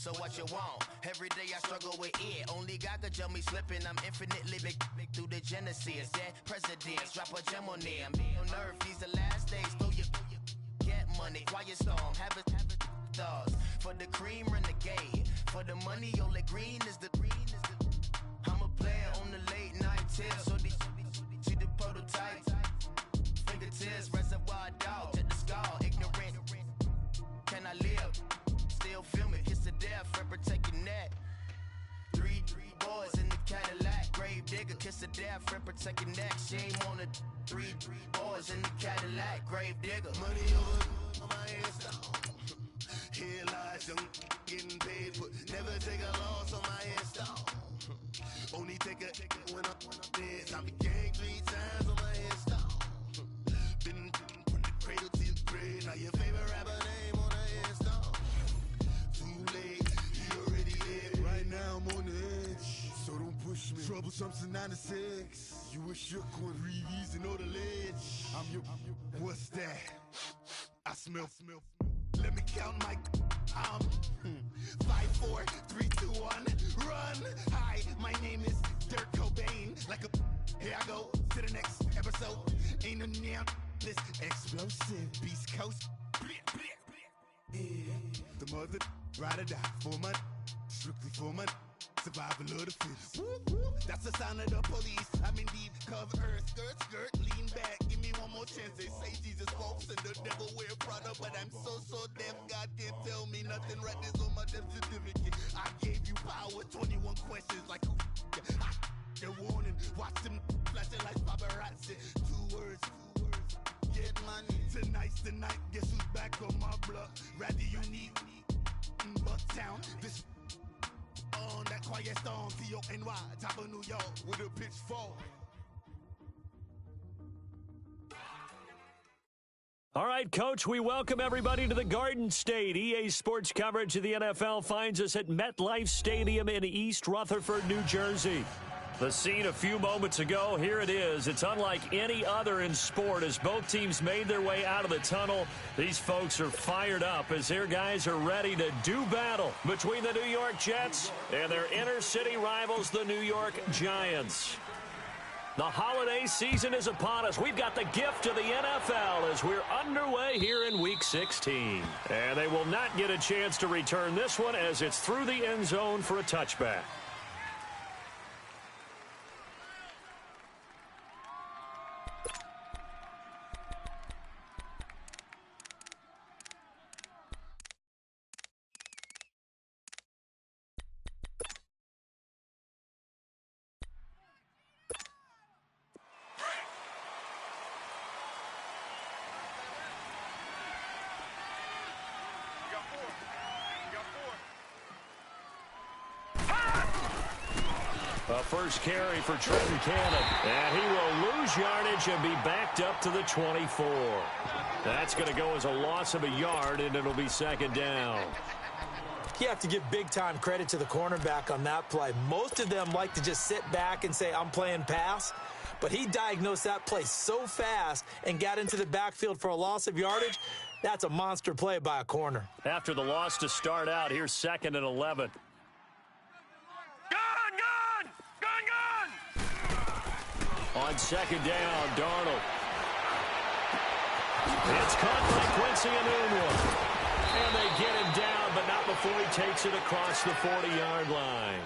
So what you want? Every day I struggle with it. Only God could jump me slipping. I'm infinitely big through the Genesis. Dead presidents, drop a gem on them. On earth, these the last days. Throw your get money, quiet storm. Have it stars. For the cream, renegade. For the money, only green is the I'm a player on the late night tips. So these see the prototype. Fingertips, reservoir dog. Check the skull, ignorant. Can I live? Still feel me. Kiss the death, and protect your neck. Three boys in the Cadillac. Grave digger, kiss the death, and protect your neck. Shame on the three boys in the Cadillac. Grave digger. Money over on my headstone. Here lies young getting paid for. Never take a loss on my headstone. Only take a when I'm dead. I became 3 times on my headstone. Been from the cradle to the grave. Now your favorite rapper name on the headstone. Too late, he already dead. Right now I'm on the edge, so don't push me. Troublesome to 96. You a shook one, Reeves and know the ledge. I'm your. What's that? I smell. Let me count my. I'm 5, 4, 3, 2, 1. Run. Hi, my name is Dirk Cobain. Like a. Here I go to the next episode. Ain't no damn this explosive Beast Coast. Yeah. The mother ride or die for my. Strictly for my. Survival of the fittest. That's the sound of the police. I'm in deep cover earth. Skirt, lean back. Give me one more chance. They say Jesus walks and the devil wear Prada, but I'm so deaf. God can't tell me nothing. Right this on my death certificate. I gave you power. 21 questions like who? They're warning. Watch them flashing like paparazzi. 2 words. Get money. Tonight's the night. Guess who's back on my block? Rather unique. Bucktown. This. On that quiet storm, T-O-N-Y, top of New York, with a pitchfork. All right, Coach, we welcome everybody to the Garden State. EA Sports coverage of the NFL finds us at MetLife Stadium in East Rutherford, New Jersey. The scene a few moments ago, here it is. It's unlike any other in sport as both teams made their way out of the tunnel. These folks are fired up as their guys are ready to do battle between the New York Jets and their inner city rivals, the New York Giants. The holiday season is upon us. We've got the gift of the NFL as we're underway here in Week 16. And they will not get a chance to return this one as it's through the end zone for a touchback. A first carry for Trenton Cannon. And he will lose yardage and be backed up to the 24. That's going to go as a loss of a yard, and it'll be second down. You have to give big-time credit to the cornerback on that play. Most of them like to just sit back and say, I'm playing pass. But he diagnosed that play so fast and got into the backfield for a loss of yardage. That's a monster play by a corner. After the loss to start out, here's 2nd and 11. On second down, Darnold. It's caught by Quincy Enunwa. And they get him down, but not before he takes it across the 40-yard line.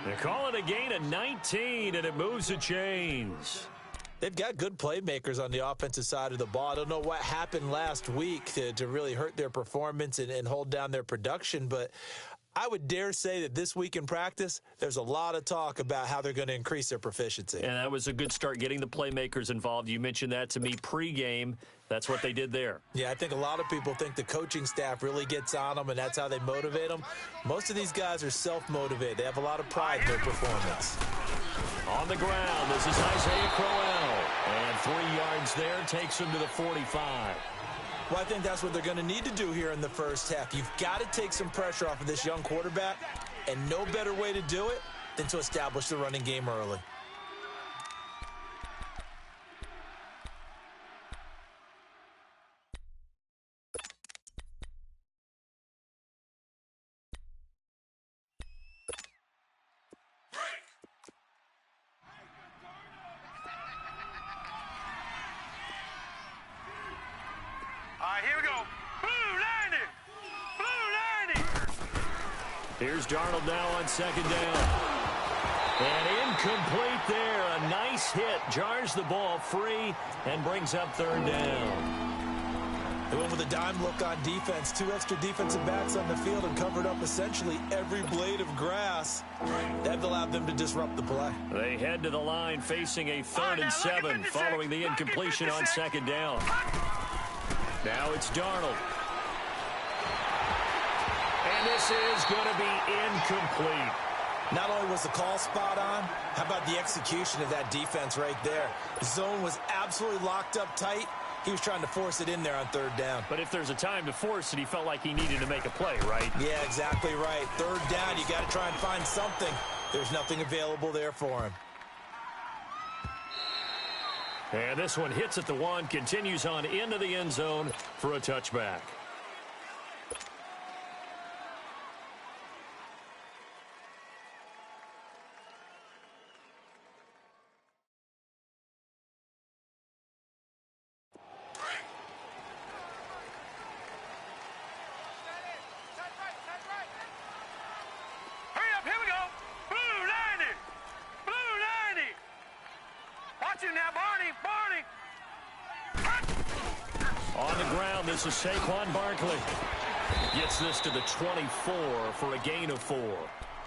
They call it a gain of 19, and it moves the chains. They've got good playmakers on the offensive side of the ball. I don't know what happened last week to really hurt their performance and hold down their production, but I would dare say that this week in practice, there's a lot of talk about how they're going to increase their proficiency. And that was a good start, getting the playmakers involved. You mentioned that to me pregame. That's what they did there. Yeah, I think a lot of people think the coaching staff really gets on them, and that's how they motivate them. Most of these guys are self-motivated. They have a lot of pride in their performance. On the ground, this is Isaiah Crowell. And 3 yards there takes him to the 45. Well, I think that's what they're going to need to do here in the first half. You've got to take some pressure off of this young quarterback, and no better way to do it than to establish the running game early. Here's Darnold now on second down. And incomplete there. A nice hit. Jars the ball free and brings up third down. They went with a dime look on defense. 2 extra defensive backs on the field and covered up essentially every blade of grass. That allowed them to disrupt the play. They head to the line facing a 3rd and 7 following the incompletion on second down. Now it's Darnold. And this is going to be incomplete. Not only was the call spot on, how about the execution of that defense right there? The zone was absolutely locked up tight. He was trying to force it in there on third down. But if there's a time to force it, he felt like he needed to make a play, right? Yeah, exactly right. Third down, you got to try and find something. There's nothing available there for him. And this one hits at the 1, continues on into the end zone for a touchback. This is Saquon Barkley. Gets this to the 24 for a gain of 4.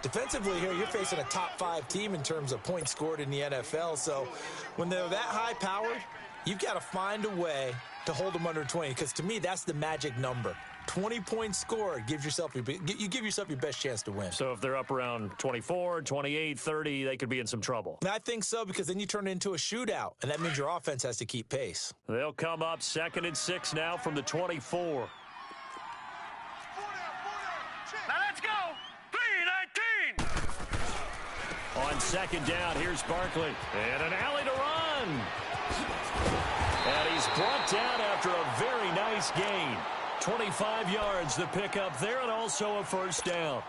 Defensively here, you're facing a top 5 team in terms of points scored in the NFL. So when they're that high-powered, you've got to find a way to hold them under 20. Because to me, that's the magic number. 20 points scored gives yourself you give yourself your best chance to win. So if they're up around 24, 28, 30, they could be in some trouble. And I think so, because then you turn it into a shootout, and that means your offense has to keep pace. They'll come up 2nd and 6 now from the 24. Now let's go. 3-19. On second down, here's Barkley. And an alley to run. And he's brought down after a very nice gain. 25 yards to pick up there, and also a first down.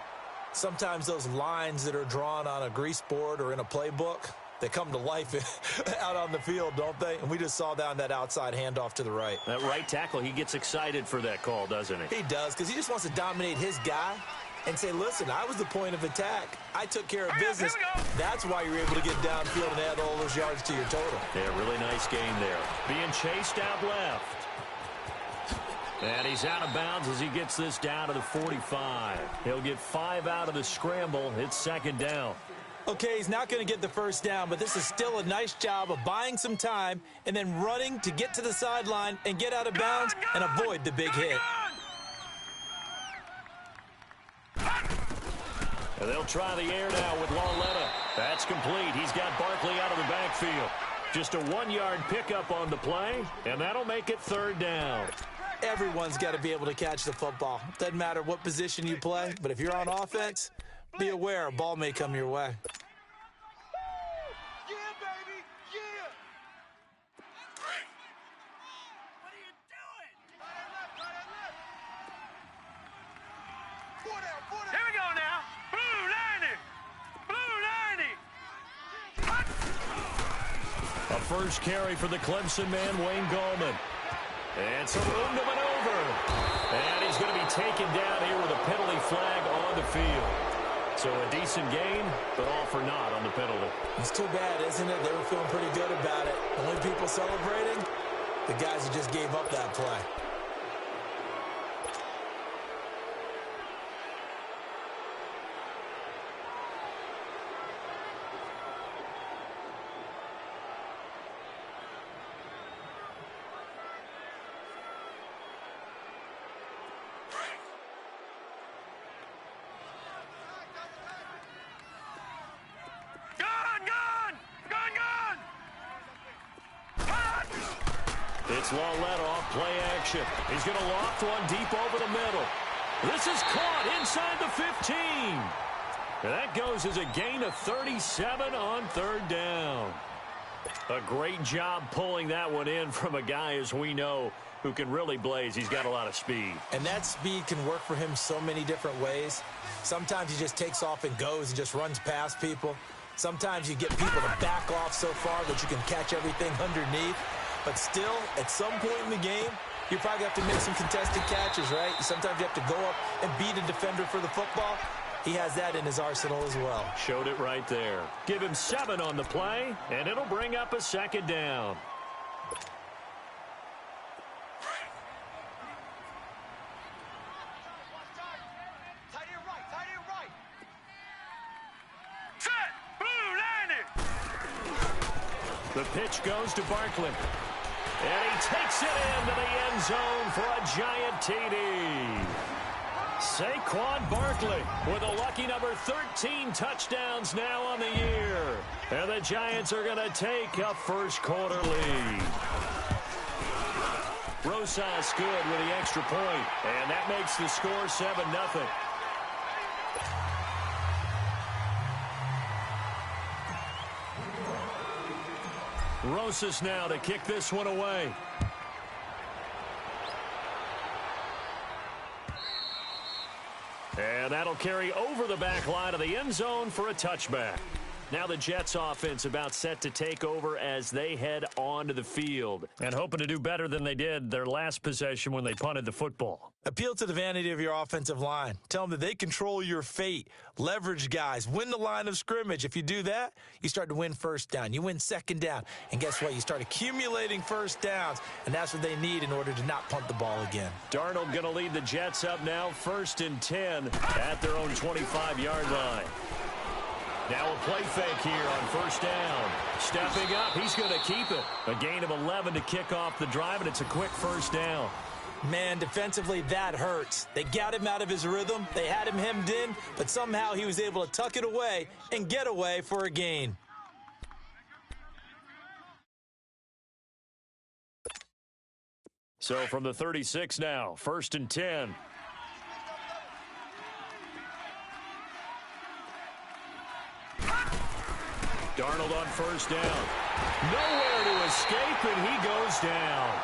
Sometimes those lines that are drawn on a grease board or in a playbook, they come to life out on the field, don't they? And we just saw down that outside handoff to the right. That right tackle, he gets excited for that call, doesn't he? He does, because he just wants to dominate his guy and say, listen, I was the point of attack. I took care of business. That's why you're able to get downfield and add all those yards to your total. Yeah, really nice gain there. Being chased out left. And he's out of bounds as he gets this down to the 45. He'll get 5 out of the scramble. It's second down. Okay, he's not going to get the first down, but this is still a nice job of buying some time and then running to get to the sideline and get out of bounds and avoid the big hit. And they'll try the air now with Lauletta. That's complete. He's got Barkley out of the backfield. Just a 1-yard pickup on the play, and that'll make it third down. Everyone's got to be able to catch the football. Doesn't matter what position you play, but if you're on offense, be aware a ball may come your way. Yeah, baby, yeah. What are you doing? Here we go now. Blue 90. A first carry for the Clemson man, Wayne Gallman. And some room to maneuver. And he's going to be taken down here with a penalty flag on the field. So a decent gain, but all for naught on the penalty. It's too bad, isn't it? They were feeling pretty good about it. Only people celebrating, the guys who just gave up that play. It's Lauletta off play action. He's going to loft one deep over the middle. This is caught inside the 15. And that goes as a gain of 37 on third down. A great job pulling that one in from a guy, as we know, who can really blaze. He's got a lot of speed. And that speed can work for him so many different ways. Sometimes he just takes off and goes and just runs past people. Sometimes you get people to back off so far that you can catch everything underneath. But still, at some point in the game, you probably have to make some contested catches, right? Sometimes you have to go up and beat a defender for the football. he has that in his arsenal as well. Showed it right there. Give him 7 on the play, and it'll bring up a second down. The pitch goes to Barkley. And he takes it into the end zone for a giant TD. Saquon Barkley with a lucky number 13 touchdowns now on the year. And the Giants are going to take a first quarter lead. Rosas good with the extra point, and that makes the score 7-0. Rosas now to kick this one away. And that'll carry over the back line of the end zone for a touchback. Now the Jets offense about set to take over as they head onto the field and hoping to do better than they did their last possession when they punted the football. Appeal to the vanity of your offensive line. Tell them that they control your fate. Leverage guys. Win the line of scrimmage. If you do that, you start to win first down. You win second down. And guess what? You start accumulating first downs, and that's what they need in order to not punt the ball again. Darnold going to lead the Jets up now 1st and 10 at their own 25-yard line. Now a play fake here on first down. Stepping up, he's going to keep it. A gain of 11 to kick off the drive, and it's a quick first down. Man, defensively, that hurts. They got him out of his rhythm. They had him hemmed in, but somehow he was able to tuck it away and get away for a gain. So from the 36 now, 1st and 10. Darnold on first down. Nowhere to escape, and he goes down.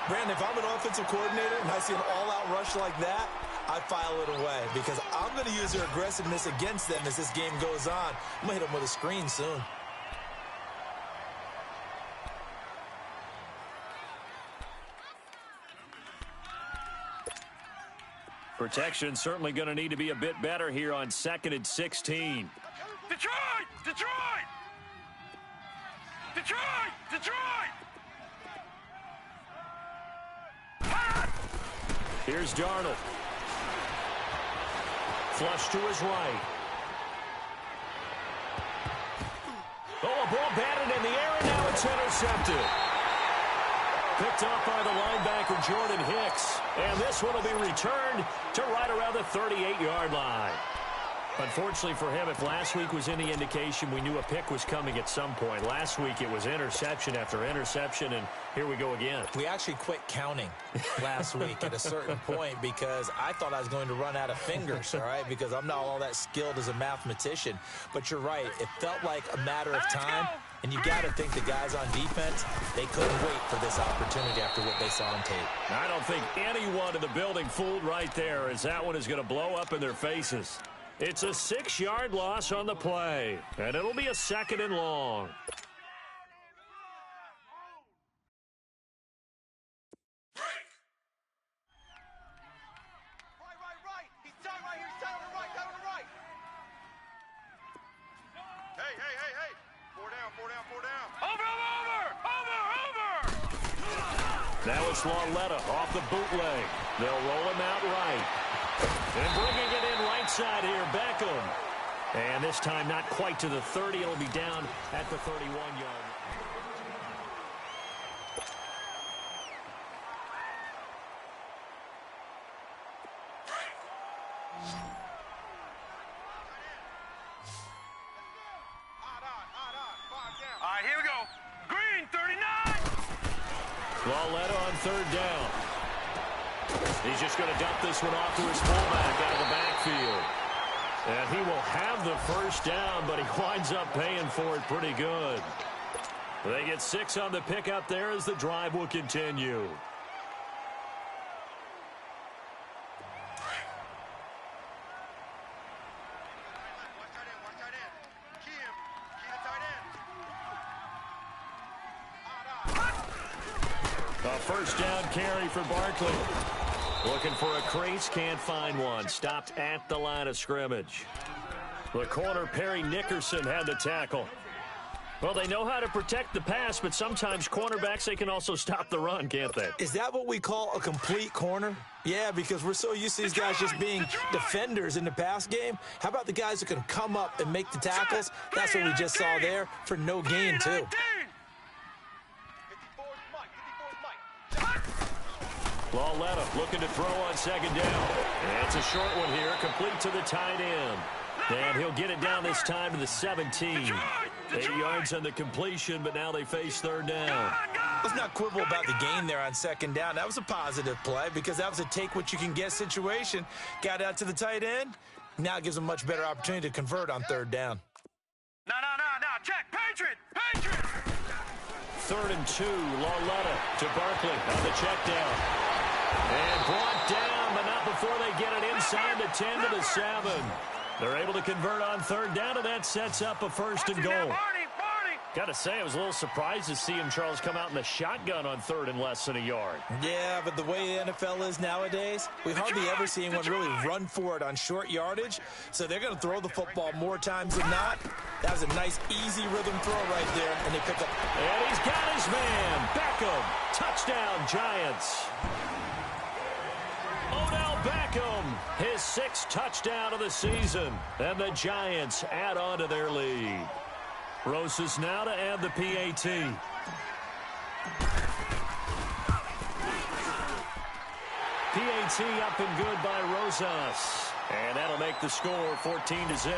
Brandon, if I'm an offensive coordinator and I see an all-out rush like that, I file it away because I'm going to use their aggressiveness against them as this game goes on. I'm going to hit them with a screen soon. Protection certainly going to need to be a bit better here on 2nd and 16. Detroit! Detroit! Detroit! Detroit! Here's Darnold. Flush to his right. Oh, a ball batted in the air, and now it's intercepted. Picked up by the linebacker, Jordan Hicks. And this one will be returned to right around the 38-yard line. Unfortunately for him, if last week was any indication, we knew a pick was coming at some point. Last week it was interception after interception, and here we go again. We actually quit counting last week at a certain point because I thought I was going to run out of fingers, all right, because I'm not all that skilled as a mathematician. But you're right. It felt like a matter of time, and you got to think the guys on defense, they couldn't wait for this opportunity after what they saw on tape. I don't think anyone in the building fooled right there, as that one is going to blow up in their faces. It's a 6-yard loss on the play, and it'll be a 2nd and long. Right. He's down right here. He's down on the right. Down on the right. Hey. 4 down. Over. Now it's Lauletta off the bootleg. They'll roll him out right. And bringing it in right side here, Beckham. And this time not quite to the 30. It'll be down at the 31-yard line. All right, here we go. Green, 39. Lauletta on 3rd down. He's just going to dump this one off to his fullback out of the backfield. And he will have the first down, but he winds up paying for it pretty good. They get 6 on the pickup there as the drive will continue. A first down carry for Barkley. Looking for a crease, can't find one. Stopped at the line of scrimmage. The corner, Perry Nickerson, had the tackle. Well, they know how to protect the pass, but sometimes cornerbacks, they can also stop the run, can't they? Is that what we call a complete corner? Yeah, because we're so used to these guys just being defenders in the pass game. How about the guys who can come up and make the tackles? That's what we just saw there for no gain, too. Lauletta looking to throw on second down. And it's a short one here, complete to the tight end. And he'll get it down this time to the 17. 8 yards on the completion, but now they face third down. Let's not quibble about the gain there on second down. That was a positive play because that was a take-what-you-can-get situation. Got out to the tight end. Now it gives them a much better opportunity to convert on third down. No. Check. Patriot. 3rd and 2. Lauletta to Barkley on the check down. And brought down, but not before they get it inside the 10 to the 7. They're able to convert on third down, and that sets up a 1st and goal. Got to say, I was a little surprised to see him, Charles, come out in the shotgun on 3rd and less than a yard. Yeah, but the way the NFL is nowadays, we hardly ever see anyone really run for it on short yardage. So they're going to throw the football more times than not. That was a nice, easy rhythm throw right there, and they pick up. And he's got his man. Beckham. Touchdown, Giants. Odell Beckham, his 6th touchdown of the season. And the Giants add on to their lead. Rosas now to add the PAT. PAT up and good by Rosas. And that'll make the score 14-0.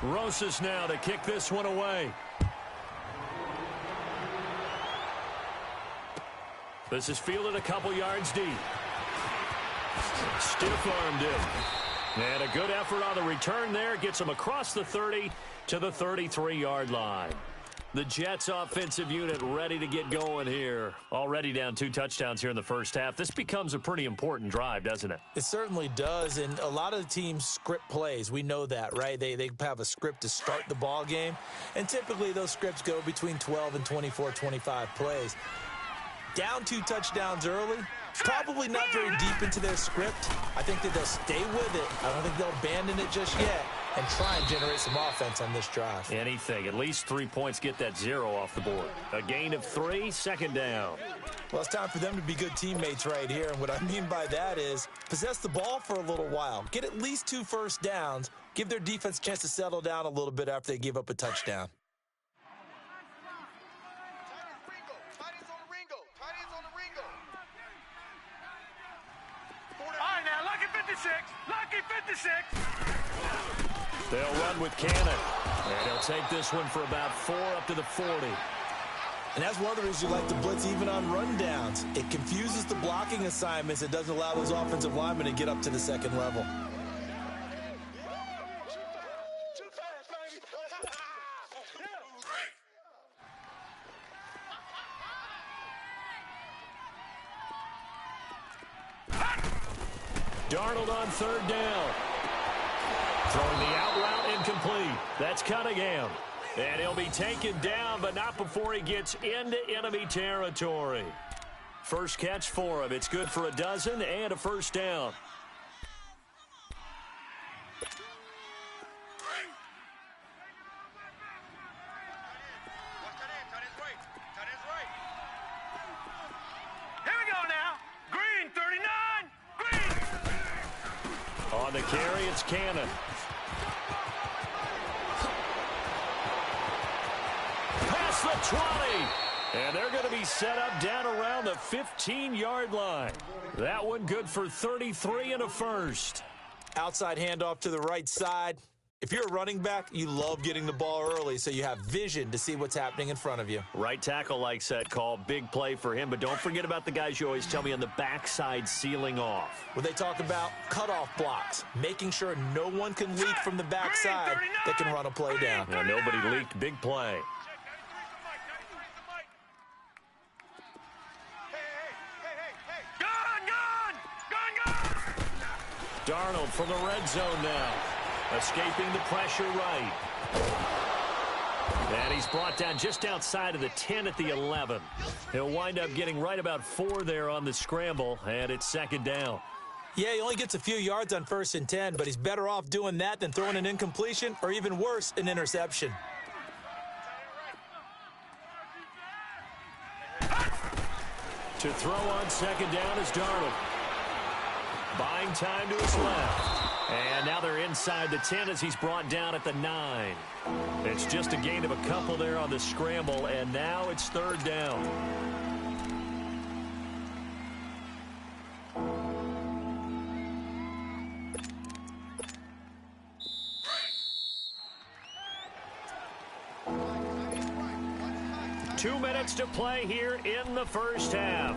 Rosas now to kick this one away. This is fielded a couple yards deep. Stiff-armed it. And a good effort on the return there. Gets him across the 30 to the 33-yard line. The Jets offensive unit ready to get going here. Already down 2 touchdowns here in the first half. This becomes a pretty important drive, doesn't it? It certainly does, and a lot of the teams script plays. We know that, right? They have a script to start the ball game, and typically those scripts go between 12 and 24, 25 plays. Down 2 touchdowns early, probably not very deep into their script. I think that they'll stay with it. I don't think they'll abandon it just yet and try and generate some offense on this drive. Anything. At least 3 points, get that 0 off the board. A gain of 3, second down. Well, it's time for them to be good teammates right here, and what I mean by that is possess the ball for a little while. Get at least 2 first downs. Give their defense a chance to settle down a little bit after they give up a touchdown. Lucky 56. They'll run with Cannon. And he'll take this one for about 4 up to the 40. And that's one of the reasons you like to blitz even on rundowns. It confuses the blocking assignments. It doesn't allow those offensive linemen to get up to the second level. Darnold on third down. Throwing the out route incomplete. That's Cunningham. And he'll be taken down, but not before he gets into enemy territory. First catch for him. It's good for a dozen and a first down. Here we go now. Green 39. Green. On the carry, it's Cannon. Past the 20. And they're going to be set up down around the 15-yard line. That one good for 33 and a first. Outside handoff to the right side. If you're a running back, you love getting the ball early so you have vision to see what's happening in front of you. Right tackle likes that call. Big play for him. But don't forget about the guys you always tell me on the backside sealing off. When they talk about cutoff blocks, making sure no one can leak from the backside that can run a play down. Now, nobody leaked. Big play. Darnold from the red zone now. Escaping the pressure right. And he's brought down just outside of the 10 at the 11. He'll wind up getting right about 4 there on the scramble, and it's second down. Yeah, he only gets a few yards on 1st and 10, but he's better off doing that than throwing an incompletion or even worse, an interception. To throw on second down is Darnold. Buying time to his left. And now they're inside the 10 as he's brought down at the 9. It's just a gain of a couple there on the scramble, and now it's third down. Two minutes to play here in the first half.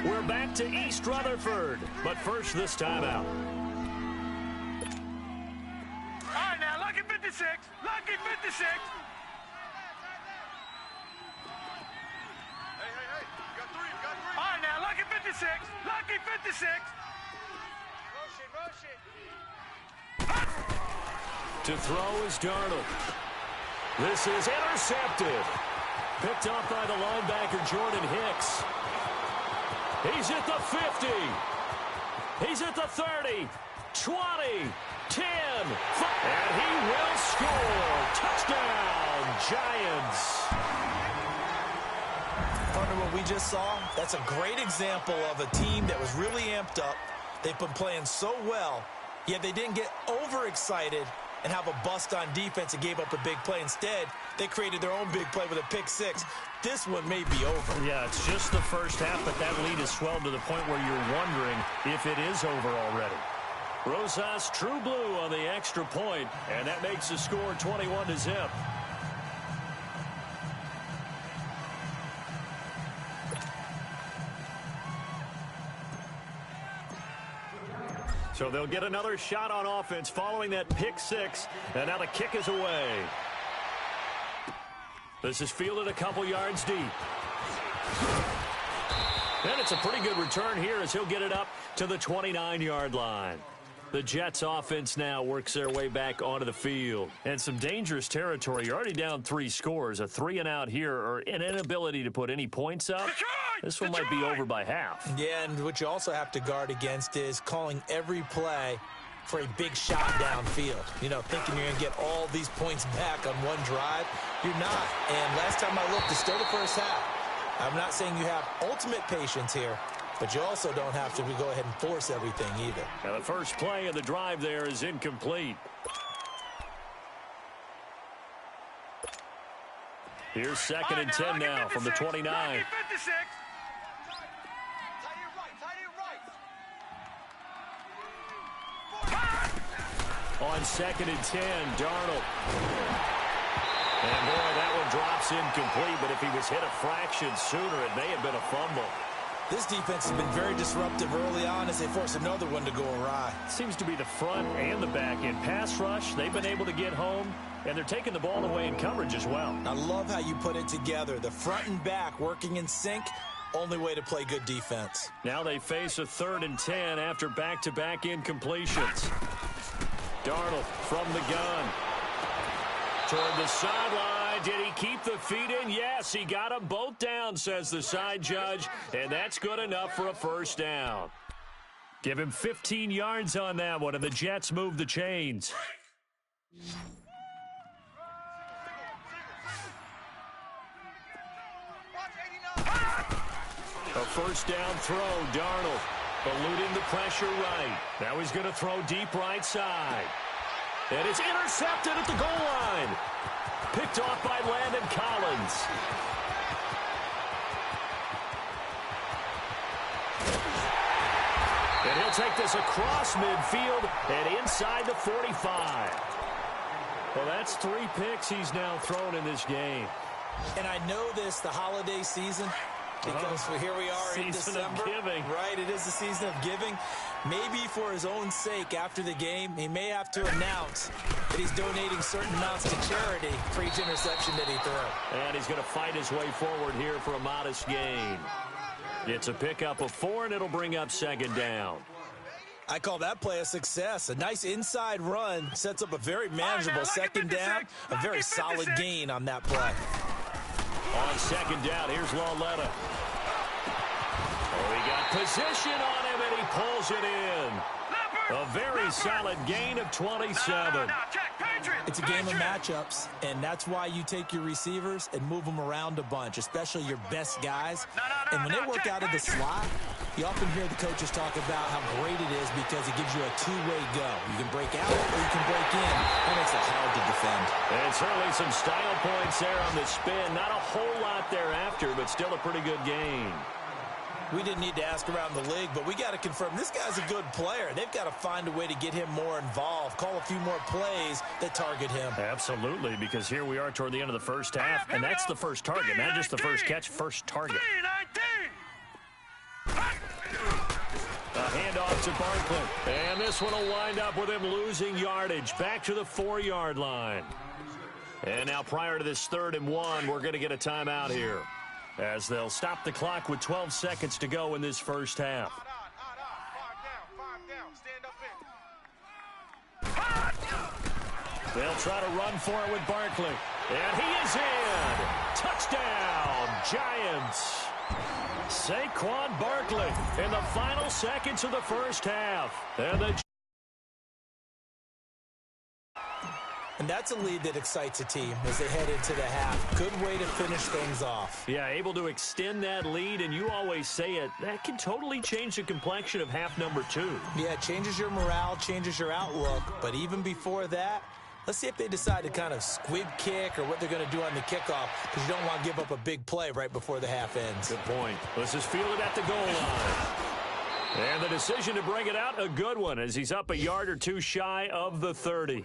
We're back to East Rutherford, but first this timeout. All right, now, lucky 56. Lucky 56. Hey, you got three. All right, now, lucky 56. Lucky 56. Motion. To throw is Darnold. This is intercepted. Picked off by the linebacker, Jordan Hicks. He's at the 50. He's at the 30, 20, 10, 5. And he will score. Touchdown, Giants. Partner, what we just saw, that's a great example of a team that was really amped up. They've been playing so well, yet they didn't get overexcited and have a bust on defense and gave up a big play. Instead, they created their own big play with a pick six. This one may be over. Yeah, it's just the first half, but that lead has swelled to the point where you're wondering if it is over already. Rosas true blue on the extra point, and that makes the score 21-0. So they'll get another shot on offense following that pick six, and now the kick is away. This is fielded a couple yards deep. And it's a pretty good return here as he'll get it up to the 29-yard line. The Jets offense now works their way back onto the field. And some dangerous territory. You're already down 3 scores. A 3-and-out here, or an inability to put any points up. This one might be over by half. Yeah, and what you also have to guard against is calling every play for a big shot downfield. You know, thinking you're going to get all these points back on one drive. You're not. And last time I looked, it's still the first half. I'm not saying you have ultimate patience here, but you also don't have to go ahead and force everything either. Now the first play of the drive there is incomplete. Here's second and 10 now from the 29. On second and 10, Darnold. And boy, that one drops incomplete, but if he was hit a fraction sooner, it may have been a fumble. This defense has been very disruptive early on as they force another one to go awry. Seems to be the front and the back end. Pass rush, they've been able to get home, and they're taking the ball away in coverage as well. I love how you put it together. The front and back working in sync, only way to play good defense. Now they face a 3rd and 10 after back-to-back incompletions. Darnold from the gun. Toward the sideline. Did he keep the feet in? Yes, he got them both down, says the side judge, and that's good enough for a first down. Give him 15 yards on that one, and the Jets move the chains. A first down throw, Darnold. Eluding the pressure right. Now he's going to throw deep right side. And it's intercepted at the goal line. Picked off by Landon Collins. And he'll take this across midfield and inside the 45. Well, that's 3 picks he's now thrown in this game. And I know this, the holiday season, because here we are in December. Season of giving. Right, it is the season of giving. Maybe for his own sake after the game, he may have to announce that he's donating certain amounts to charity for each interception that he throws. And he's going to fight his way forward here for a modest gain. It's a pickup of 4, and it'll bring up second down. I call that play a success. A nice inside run sets up a very manageable second down. A very solid gain on that play. On second down, here's Lawletta. Oh, he got position on him, and he pulls it in. A very solid gain of 27. It's a game of matchups, and that's why you take your receivers and move them around a bunch, especially your best guys. And when they work out of the slot, you often hear the coaches talk about how great it is because it gives you a two-way go. You can break out or you can break in. That makes it hard to defend. And certainly some style points there on the spin. Not a whole lot thereafter, but still a pretty good gain. We didn't need to ask around the league, but we got to confirm this guy's a good player. They've got to find a way to get him more involved, call a few more plays that target him. Absolutely, because here we are toward the end of the first half, and that's the first target, not just the first catch, first target. A handoff to Barkley, and this one will wind up with him losing yardage back to the 4-yard line. And now prior to this 3rd and 1, we're going to get a timeout here, as they'll stop the clock with 12 seconds to go in this first half. They'll try to run for it with Barkley. And he is in. Touchdown, Giants. Saquon Barkley in the final seconds of the first half. And that's a lead that excites a team as they head into the half. Good way to finish things off. Yeah, able to extend that lead, and you always say it, that can totally change the complexion of half number 2. Yeah, it changes your morale, changes your outlook. But even before that, let's see if they decide to kind of squib kick or what they're going to do on the kickoff, because you don't want to give up a big play right before the half ends. Good point. This is fielded at the goal line. And the decision to bring it out, a good one, as he's up a yard or two shy of the 30.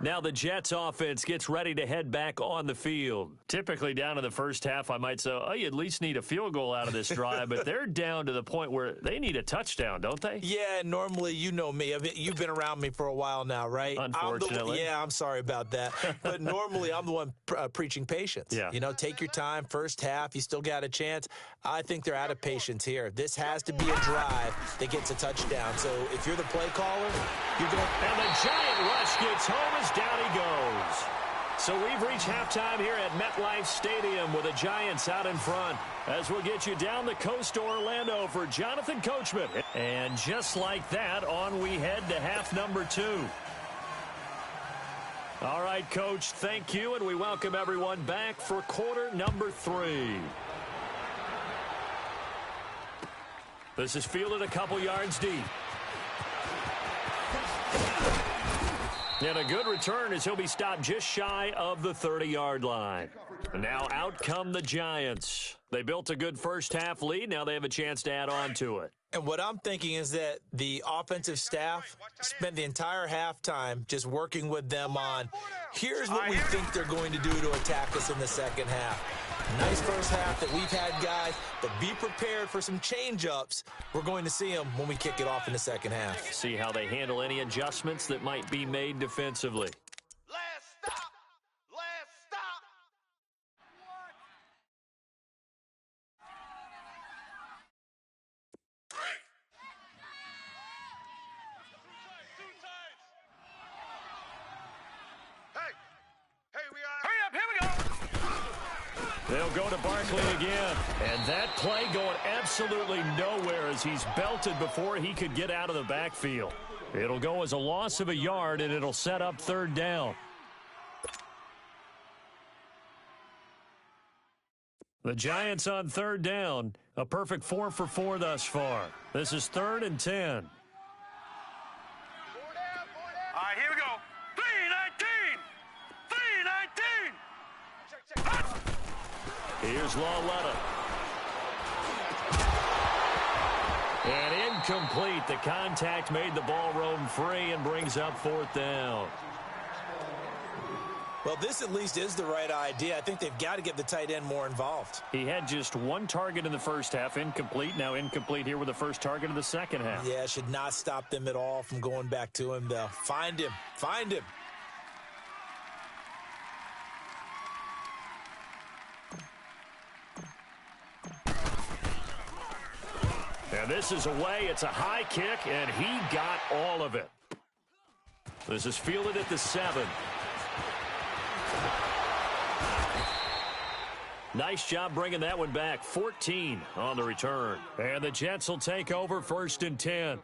Now the Jets offense gets ready to head back on the field. Typically down in the first half, I might say, oh, you at least need a field goal out of this drive, but they're down to the point where they need a touchdown, don't they? Yeah, normally, you know me. You've been around me for a while now, right? Unfortunately. I'm sorry about that. But normally, I'm the one preaching patience. Yeah. You know, take your time, first half, you still got a chance. I think they're out of patience here. This has to be a drive that gets a touchdown. So if you're the play caller, you're going to... And the Giant rush gets home as down he goes. So we've reached halftime here at MetLife Stadium with the Giants out in front, as we'll get you down the coast to Orlando for Jonathan Coachman. And just like that, on we head to half number 2. All right, Coach, thank you, and we welcome everyone back for quarter number 3. This is fielded a couple yards deep. And a good return as he'll be stopped just shy of the 30-yard line. Now out come the Giants. They built a good first half lead. Now they have a chance to add on to it. And what I'm thinking is that the offensive staff spent the entire halftime just working with them on, here's what we think they're going to do to attack us in the second half. Nice first half that we've had, guys, but be prepared for some change-ups. We're going to see them when we kick it off in the second half. See how they handle any adjustments that might be made defensively. Last stop. Last stop. Hey, we are. Hurry up, here we go. They'll go to Barkley again. And that play going absolutely nowhere as he's belted before he could get out of the backfield. It'll go as a loss of a yard, and it'll set up 3rd down. The Giants on 3rd down. A perfect 4 for 4 thus far. This is 3rd and 10. All right, here we go. 3-19. 3-19. Here's Lawletta. And incomplete. The contact made the ball roam free and brings up 4th down. Well, this at least is the right idea. I think they've got to get the tight end more involved. He had just 1 target in the first half, incomplete. Now incomplete here with the first target of the second half. Yeah, should not stop them at all from going back to him, though. Find him. Find him. And this is away. It's a high kick, and he got all of it. This is fielded at the 7. Nice job bringing that one back. 14 on the return. And the Jets will take over 1st and 10.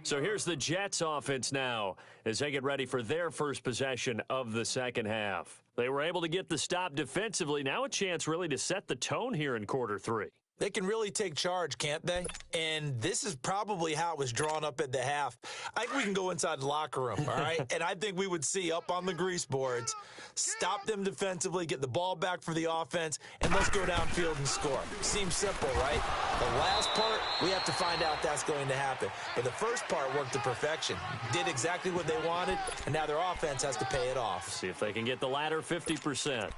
So here's the Jets offense now as they get ready for their first possession of the second half. They were able to get the stop defensively. Now a chance really to set the tone here in quarter 3. They can really take charge, can't they? And this is probably how it was drawn up at the half. I think we can go inside the locker room, all right? And I think we would see up on the grease boards, stop them defensively, get the ball back for the offense, and let's go downfield and score. Seems simple, right? The last part, we have to find out that's going to happen. But the first part worked to perfection. Did exactly what they wanted, and now their offense has to pay it off. See if they can get the latter 50%.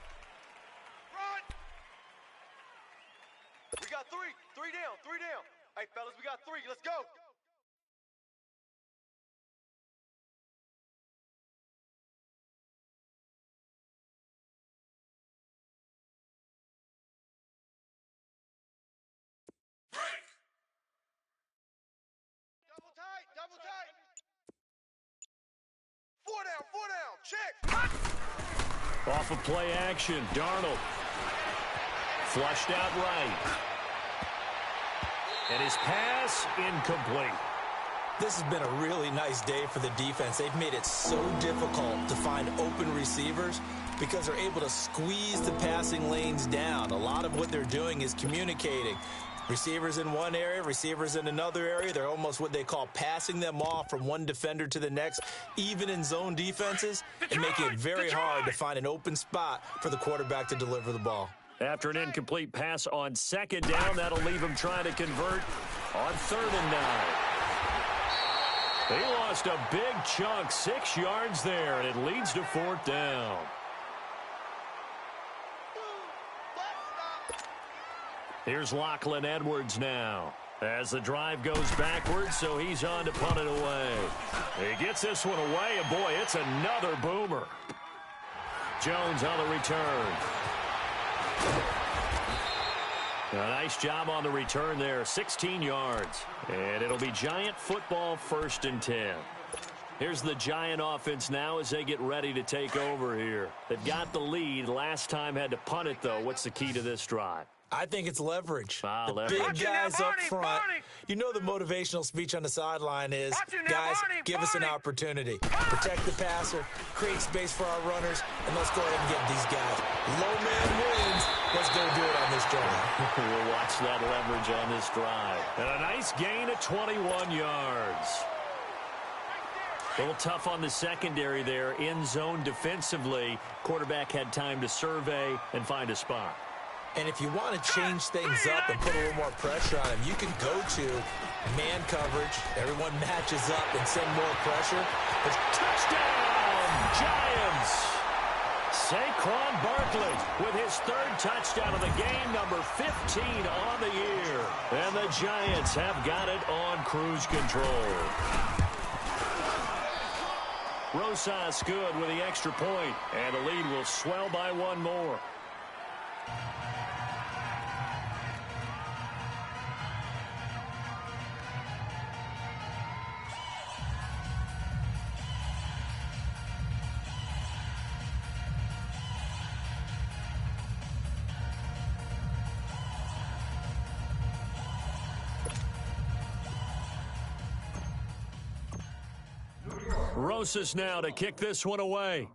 We got 3. 3 down. 3 down. Hey, fellas, we got 3. Let's go. Break. Double tight. Double tight. 4 down. 4 down. Check. Off of play action, Darnold. Flushed out right. And his pass incomplete. This has been a really nice day for the defense. They've made it so difficult to find open receivers because they're able to squeeze the passing lanes down. A lot of what they're doing is communicating. Receivers in one area, receivers in another area. They're almost what they call passing them off from one defender to the next, even in zone defenses, and making it very hard to find an open spot for the quarterback to deliver the ball. After an incomplete pass on 2nd down, that'll leave him trying to convert on 3rd and 9. He lost a big chunk, 6 yards there, and it leads to 4th down. Here's Lachlan Edwards now as the drive goes backwards, so he's on to punt it away. He gets this one away, and boy, it's another boomer. Jones on the return. A nice job on the return there, 16 yards. And it'll be Giant football 1st and 10. Here's the Giant offense now as they get ready to take over here. They've got the lead. Last time had to punt it, though. What's the key to this drive? I think it's leverage. Leverage. Big guys up front. You know the motivational speech on the sideline is, guys, give us an opportunity. Protect the passer, create space for our runners, and let's go ahead and get these guys. Low man wins. Let's go do it on this drive. We'll watch that leverage on this drive. And a nice gain of 21 yards. A little tough on the secondary there. In zone defensively. Quarterback had time to survey and find a spot. And if you want to change things up and put a little more pressure on him, you can go to man coverage. Everyone matches up and send more pressure. It's touchdown, Giants! Saquon Barkley with his 3rd touchdown of the game, number 15 on the year. And the Giants have got it on cruise control. Rosas good with the extra point, and the lead will swell by 1 more. Rosas now to kick this one away.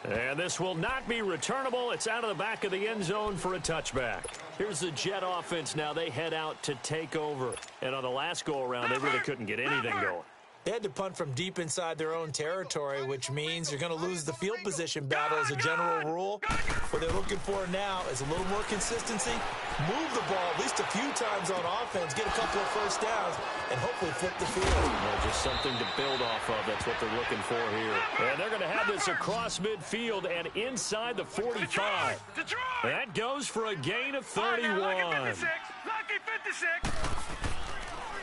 And this will not be returnable. It's out of the back of the end zone for a touchback. Here's the Jet offense now. They head out to take over. And on the last go-around, they really couldn't get anything going. They had to punt from deep inside their own territory, which means you're going to lose the field position battle as a general rule. What they're looking for now is a little more consistency, move the ball at least a few times on offense, get a couple of first downs, and hopefully flip the field. Well, just something to build off of. That's what they're looking for here. And they're going to have this across midfield and inside the 45. That goes for a gain of 31. Lucky 56. Lucky 56.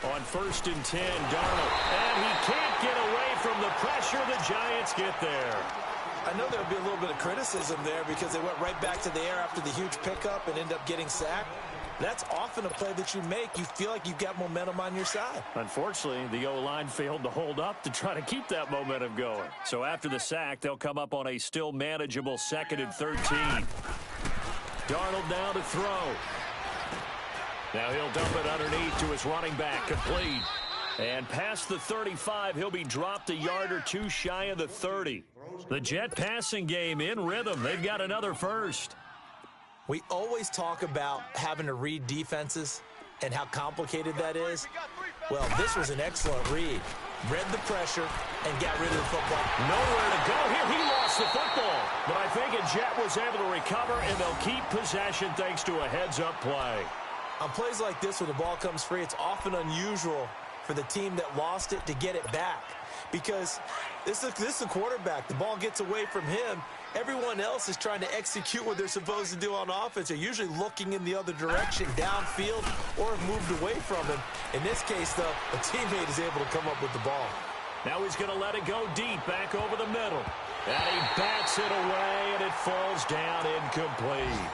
On 1st and 10, Darnold. And he can't get away from the pressure. The Giants get there. I know there'll be a little bit of criticism there because they went right back to the air after the huge pickup and ended up getting sacked. That's often a play that you make. You feel like you've got momentum on your side. Unfortunately, the O-line failed to hold up to try to keep that momentum going. So after the sack, they'll come up on a still manageable 2nd and 13. Darnold now to throw. Now he'll dump it underneath to his running back, complete. And past the 35, he'll be dropped a yard or two shy of the 30. The Jet passing game in rhythm. They've got another first. We always talk about having to read defenses and how complicated that is. Well, this was an excellent read. Read the pressure and got rid of the football. Nowhere to go here. He lost the football. But I think a Jet was able to recover, and they'll keep possession thanks to a heads-up play. On plays like this where the ball comes free, it's often unusual for the team that lost it to get it back. Because this is a quarterback. The ball gets away from him. Everyone else is trying to execute what they're supposed to do on offense. They're usually looking in the other direction, downfield, or have moved away from him. In this case, though, a teammate is able to come up with the ball. Now he's going to let it go deep, back over the middle. And he bats it away, and it falls down incomplete.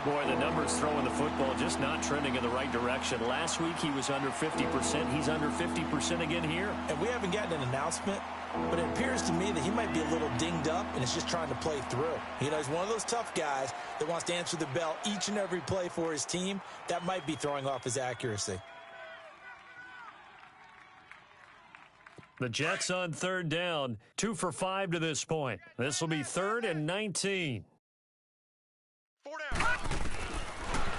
Boy, the numbers throwing the football just not trending in the right direction. Last week he was under 50%. He's under 50% again here. And we haven't gotten an announcement, but it appears to me that he might be a little dinged up and is just trying to play through. You know, he's one of those tough guys that wants to answer the bell each and every play for his team. That might be throwing off his accuracy. The Jets on 3rd down, 2 for 5 to this point. This will be 3rd and 19. 4 down.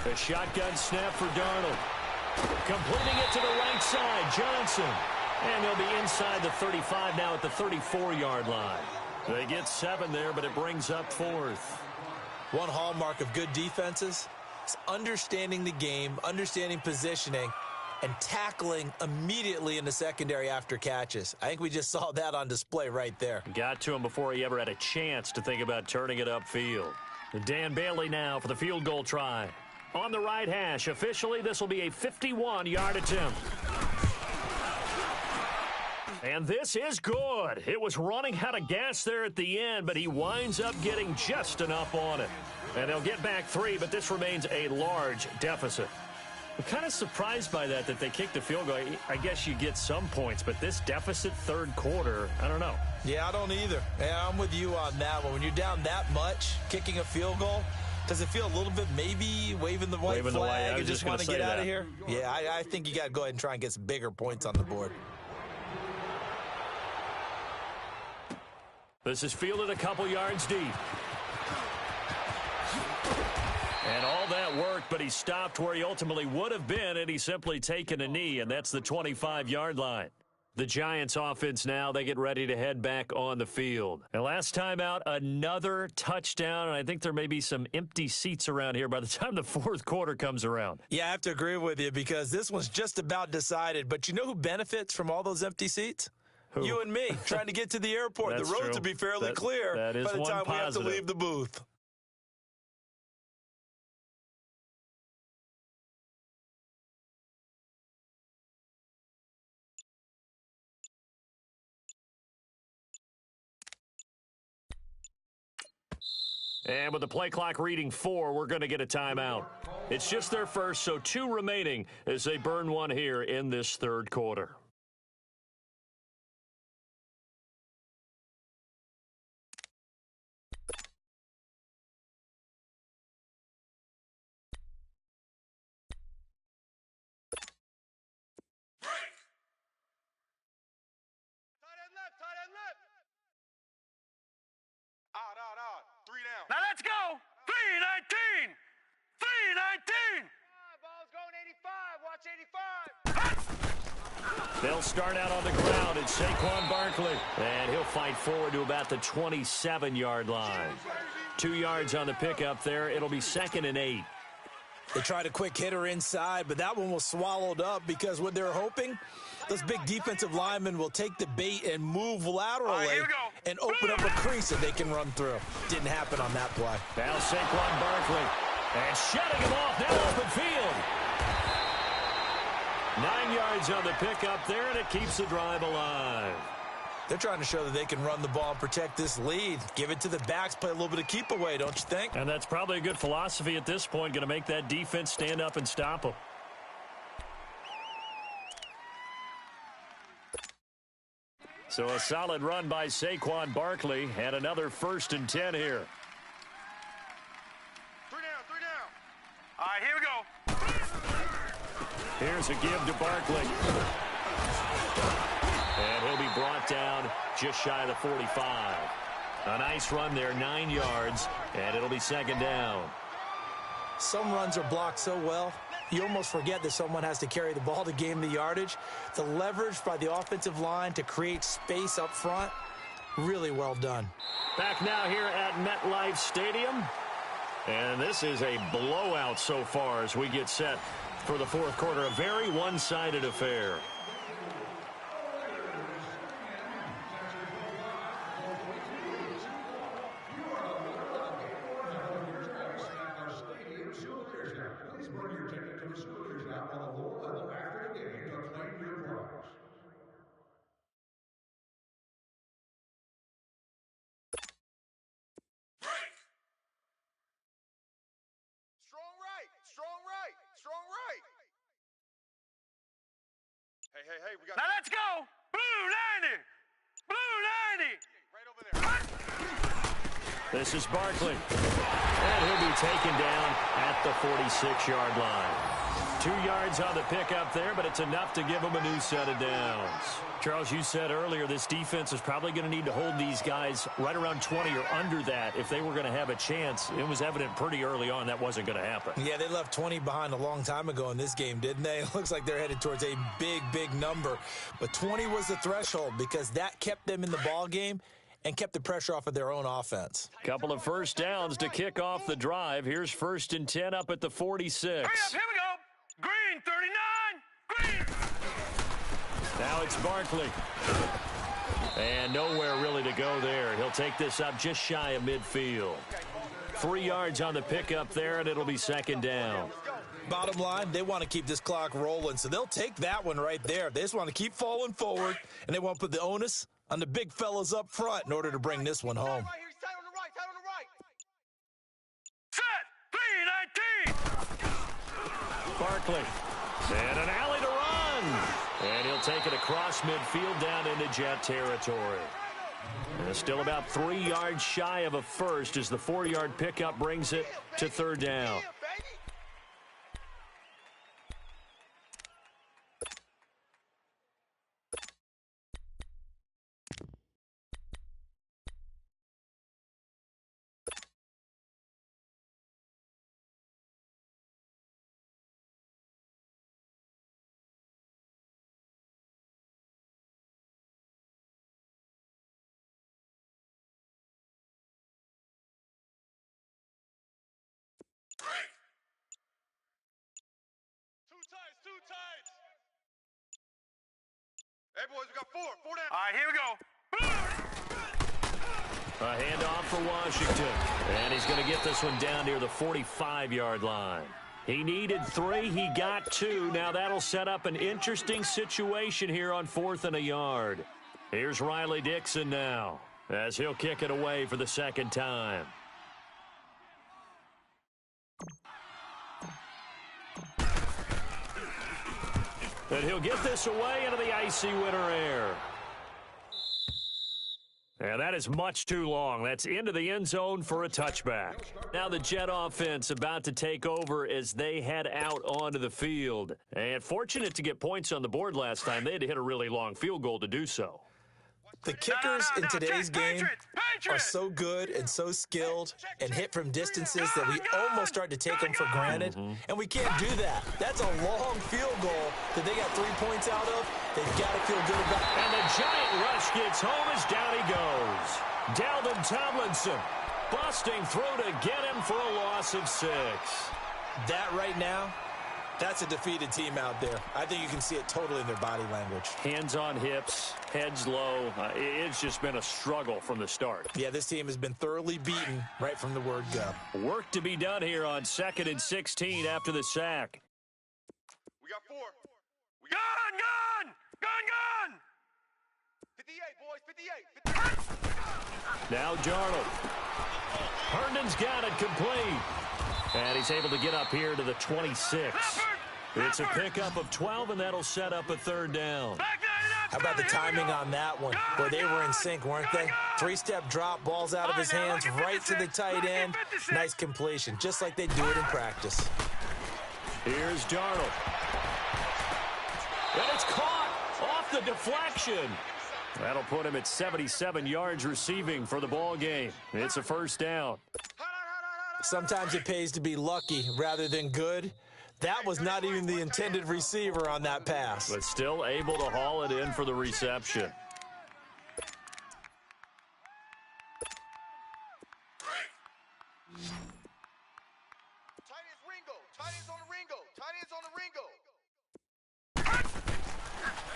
A shotgun snap for Darnold. Completing it to the right side, Johnson. And they'll be inside the 35 now at the 34-yard line. They get 7 there, but it brings up 4th. One hallmark of good defenses is understanding the game, understanding positioning, and tackling immediately in the secondary after catches. I think we just saw that on display right there. Got to him before he ever had a chance to think about turning it upfield. Dan Bailey now for the field goal try. On the right hash, officially this will be a 51-yard attempt. And this is good. It was running out of gas there at the end, but he winds up getting just enough on it. And they'll get back 3, but this remains a large deficit. I'm kind of surprised by that they kicked the field goal. I guess you get some points, but this deficit 3rd quarter, I don't know. Yeah, I don't either. Yeah, I'm with you on that one. When you're down that much, kicking a field goal, does it feel a little bit maybe waving the white flag and just want to get out of here? Yeah, I think you got to go ahead and try and get some bigger points on the board. This is fielded a couple yards deep. And all that worked, but he stopped where he ultimately would have been, and he's simply taken a knee, and that's the 25-yard line. The Giants offense now, they get ready to head back on the field. And last time out, another touchdown, and I think there may be some empty seats around here by the time the 4th quarter comes around. Yeah, I have to agree with you because this one's just about decided. But you know who benefits from all those empty seats? Who? You and me, trying to get to the airport. The roads will be fairly clear by the time we have to leave the booth. And with the play clock reading 4, we're going to get a timeout. It's just their first, so 2 remaining as they burn one here in this 3rd quarter. Out. 3 down. Now let's go. 319. 319. Ball's going 85. Watch 85. They'll start out on the ground. It's Saquon Barkley. And he'll fight forward to about the 27-yard line. 2 yards on the pickup there. It'll be 2nd and 8. They tried a quick hitter inside, but that one was swallowed up because what they're hoping, those big defensive linemen will take the bait and move laterally and open up a crease that they can run through. Didn't happen on that play. Now Saquon Barkley. And shutting him off now open field. 9 yards on the pickup there, and it keeps the drive alive. They're trying to show that they can run the ball and protect this lead. Give it to the backs, play a little bit of keep away, don't you think? And that's probably a good philosophy at this point, going to make that defense stand up and stop them. So a solid run by Saquon Barkley, and another 1st and 10 here. 3 down. All right, here we go. Here's a give to Barkley. And he'll be brought down just shy of the 45. A nice run there, 9 yards, and it'll be 2nd down. Some runs are blocked so well, you almost forget that someone has to carry the ball to gain the yardage. The leverage by the offensive line to create space up front, really well done. Back now here at MetLife Stadium. And this is a blowout so far as we get set for the 4th quarter. A very one-sided affair. Strong right. Hey, we got... Now let's go. Blue 90. Blue 90. Right over there. This is Barkley. And he'll be taken down at the 46-yard line. 2 yards on the pickup there, but it's enough to give them a new set of downs. Charles, you said earlier this defense is probably going to need to hold these guys right around 20 or under that if they were going to have a chance. It was evident pretty early on that wasn't going to happen. Yeah, they left 20 behind a long time ago in this game, didn't they? It looks like they're headed towards a big number. But 20 was the threshold because that kept them in the ball game and kept the pressure off of their own offense. Couple of 1st downs to kick off the drive. Here's 1st and 10 up at the 46. Hurry up, here we go. Green 39. Green. Now it's Barkley. And nowhere really to go there. He'll take this up just shy of midfield. 3 yards on the pickup there, and it'll be 2nd down. Bottom line, they want to keep this clock rolling, so they'll take that one right there. They just want to keep falling forward, and they want to put the onus on the big fellas up front in order to bring this one home. Tight on the right. Set. 319. Barkley. And an alley to run. And he'll take it across midfield down into Jet territory. And still about 3 yards shy of a first as the 4-yard pickup brings it to 3rd down. Two tights. Hey, boys, we got 4 down. All right, here we go. A handoff for Washington. And he's going to get this one down near the 45-yard line. He needed 3. He got 2. Now that'll set up an interesting situation here on 4th and a yard. Here's Riley Dixon now as he'll kick it away for the 2nd time. And he'll get this away into the icy winter air. And that is much too long. That's into the end zone for a touchback. Now the Jet offense about to take over as they head out onto the field. And fortunate to get points on the board last time. They had to hit a really long field goal to do so. The kickers in today's game are so good and so skilled and hit from distances that we almost start to take them for granted, and we can't do that. That's a long field goal that they got 3 points out of. They've got to feel good about it. And the giant rush gets home as down he goes. Dalvin Tomlinson busting through to get him for a loss of 6. That right now, that's a defeated team out there. I think you can see it totally in their body language. Hands on hips, heads low. It's just been a struggle from the start. Yeah, this team has been thoroughly beaten right from the word go. Work to be done here on 2nd and 16 after the sack. We got 4. Gun! 58, boys, 58. Now Darnold. Herndon's got it complete. And he's able to get up here to the 26. It's a pickup of 12, and that'll set up a third down. How about the timing on that one? Boy, they were in sync, weren't they? Three-step drop, balls out of his hands, right to the tight end. Nice completion, just like they do it in practice. Here's Darnold. And it's caught off the deflection. That'll put him at 77 yards receiving for the ball game. It's a first down. Sometimes it pays to be lucky rather than good. That was not even the intended receiver on that pass. But still able to haul it in for the reception.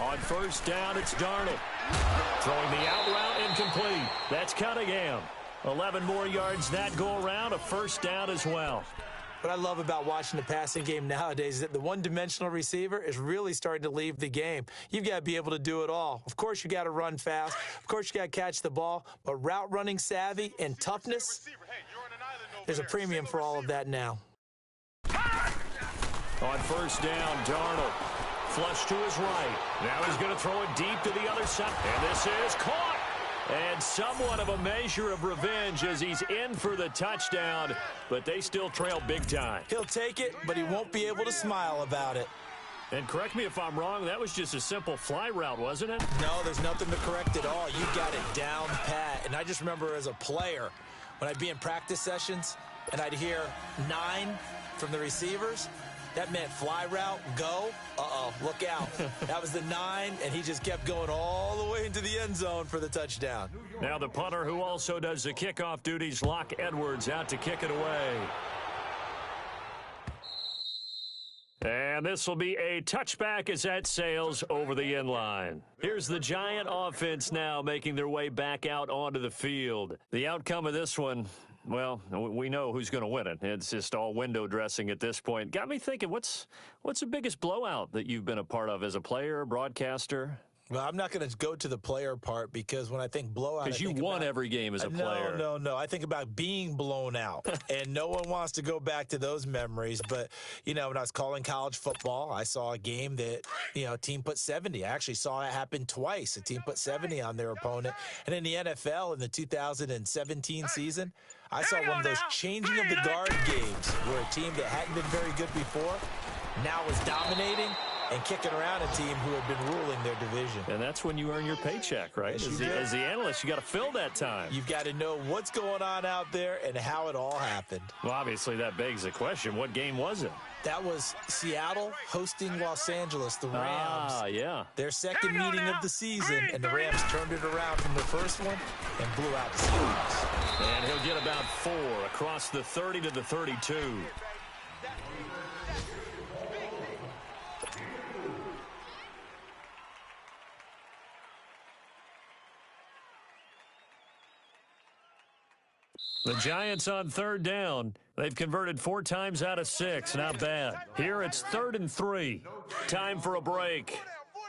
On first down, it's Darnold. Throwing the out route incomplete. That's Cunningham. 11 more yards that go around, a first down as well. What I love about watching the passing game nowadays is that the one-dimensional receiver is really starting to leave the game. You've got to be able to do it all. Of course, you got to run fast. Of course, you got to catch the ball. But route running savvy and toughness, there's a premium for all of that now. On first down, Darnold. Flush to his right. Now he's going to throw it deep to the other side. And this is caught. And somewhat of a measure of revenge as he's in for the touchdown, but they still trail big time. He'll take it, but he won't be able to smile about it. And correct me if I'm wrong, that was just a simple fly route, wasn't it? No, there's nothing to correct at all. You got it down pat. And I just remember as a player, when I'd be in practice sessions and I'd hear 9 from the receivers, that meant fly route, go, look out. That was the 9, and he just kept going all the way into the end zone for the touchdown. Now the punter who also does the kickoff duties, Locke Edwards, out to kick it away. And this will be a touchback as that sails over the end line. Here's the Giant offense now making their way back out onto the field. The outcome of this one, well, we know who's going to win it. It's just all window dressing at this point. Got me thinking, what's the biggest blowout that you've been a part of as a player, broadcaster? Well, I'm not going to go to the player part because when I think blowout, because you won every game as a player. No. I think about being blown out, and no one wants to go back to those memories. But, when I was calling college football, I saw a game that, a team put 70. I actually saw it happen twice. A team put 70 on their opponent. And in the NFL in the 2017 season, I saw one of those changing of the guard games where a team that hadn't been very good before now was dominating and kicking around a team who had been ruling their division. And that's when you earn your paycheck, right? Yes, as the analyst, you got to fill that time. You've got to know what's going on out there and how it all happened. Well, obviously, that begs the question, what game was it? That was Seattle hosting Los Angeles, the Rams. Ah, yeah. Their second meeting of the season, and the Rams turned it around from the first one and blew out the Steelers. And he'll get about 4 across the 30 to the 32. The Giants on third down. They've converted 4 times out of 6. Not bad. Here it's 3rd and 3. Time for a break.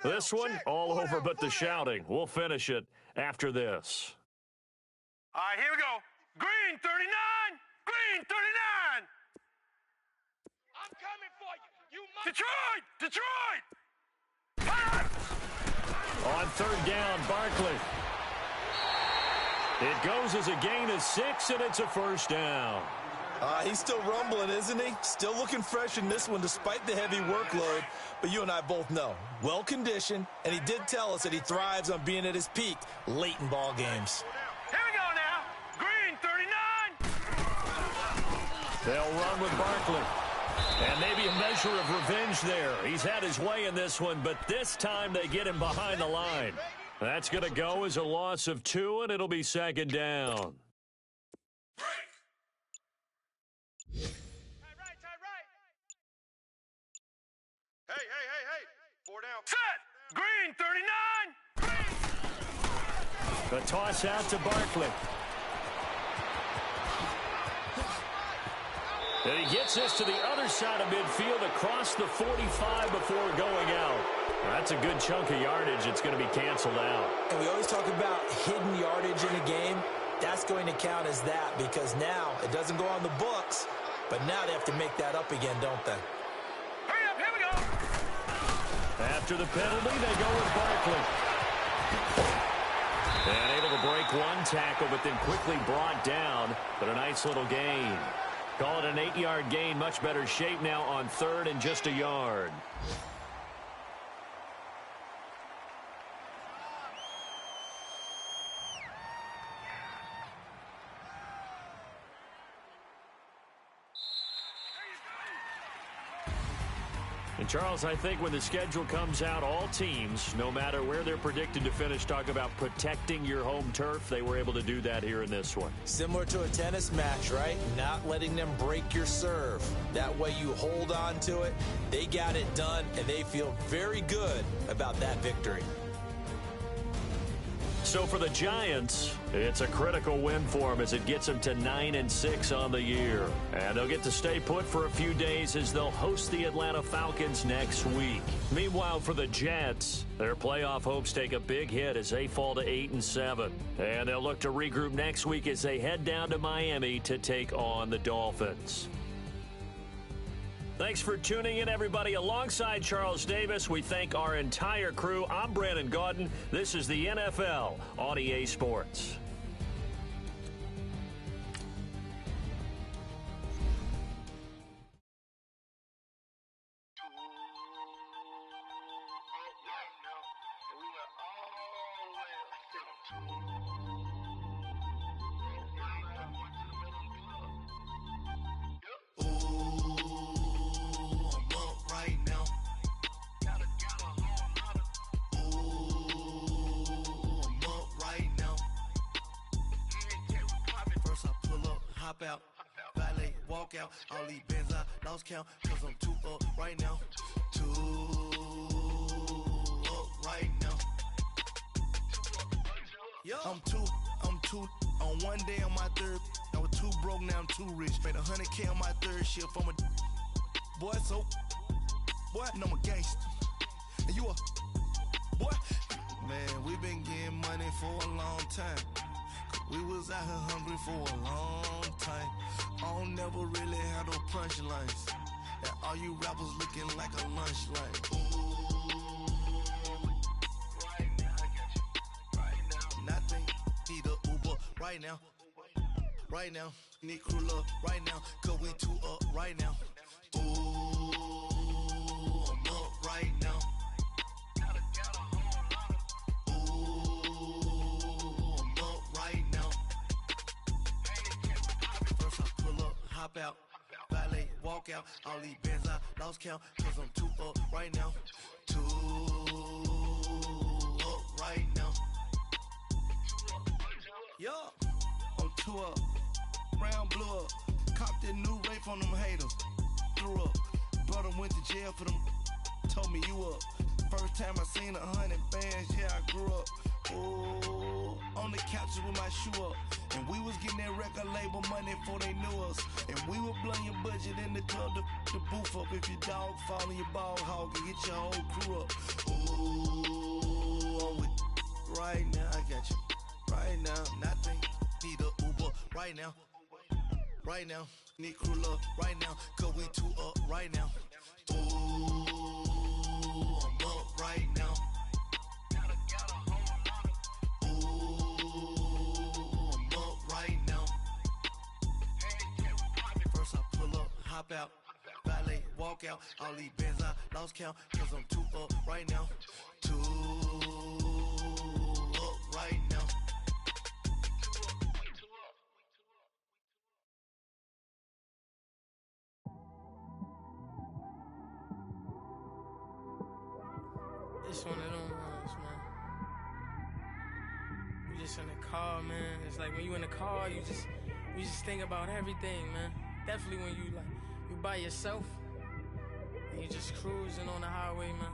This one, all over but the shouting. We'll finish it after this. All right, here we go. Green 39. Green 39. I'm coming for you. Detroit. On third down, Barkley. It goes as a gain of 6, and it's a first down. He's still rumbling, isn't he? Still looking fresh in this one despite the heavy workload. But you and I both know, well-conditioned, and he did tell us that he thrives on being at his peak late in ball games. Here we go now. Green 39. They'll run with Barkley. And maybe a measure of revenge there. He's had his way in this one, but this time they get him behind the line. That's going to go as a loss of 2, and it'll be second down. Hey. 4 down. Set. Green 39. The toss out to Barkley. And he gets this to the other side of midfield across the 45 before going out. That's a good chunk of yardage. It's going to be canceled out. And we always talk about hidden yardage in a game. That's going to count as that because now it doesn't go on the books, but now they have to make that up again, don't they? Hurry up, here we go. After the penalty, they go with Barkley. And able to break one tackle, but then quickly brought down. But a nice little gain. Call it an 8-yard gain. Much better shape now on third and just a yard. And Charles, I think when the schedule comes out, all teams, no matter where they're predicted to finish, talk about protecting your home turf. They were able to do that here in this one. Similar to a tennis match, right? Not letting them break your serve. That way you hold on to it. They got it done, and they feel very good about that victory. So for the Giants, it's a critical win for them as it gets them to 9-6 on the year. And they'll get to stay put for a few days as they'll host the Atlanta Falcons next week. Meanwhile, for the Jets, their playoff hopes take a big hit as they fall to 8-7. And they'll look to regroup next week as they head down to Miami to take on the Dolphins. Thanks for tuning in, everybody. Alongside Charles Davis, we thank our entire crew. I'm Brandon Gaudin. This is the NFL on EA Sports. Out, valet, walk out, all these bands I lost count, cause I'm too up right now, too up right now. I'm too, on one day on my third, I was too broke, now I'm too rich, made 100K on my third shift, I'm a boy, so, boy, no, I'm a gangster, and you a, boy, man, we been getting money for a long time. We was out here hungry for a long time. I don't never really have no punchlines. And all you rappers looking like a lunch line. Ooh, right now, I got you. Right now, nothing. Need a Uber right now. Right now, need crew love right now. Cause we too up right now. Ooh, I'm up right now. Hop out, valet, walk out, all these bands I lost count, cause I'm too up right now, too up right now. Yo, I'm too up, round blew up, copped that new rape from them haters, threw up, brother went to jail for them, told me you up, first time I seen 100 bands, yeah I grew up. Oh, on the couches with my shoe up. And we was getting that record label money before they knew us. And we were blowing your budget in the club to boof up. If your dog fall in your ball hog and get your whole crew up. Ooh, I'm with right now, I got you. Right now, nothing. Need a Uber right now. Right now, need crew love right now. Cause we too up right now. Ooh, I'm up right now. Hop out, valet, walk out, all these bands I lost count, cause I'm too up right now, too up right now. It's one of them ones, man. You just in the car, man. It's like when you in the car, you just think about everything, man. Definitely when you by yourself and you just cruising on the highway, man.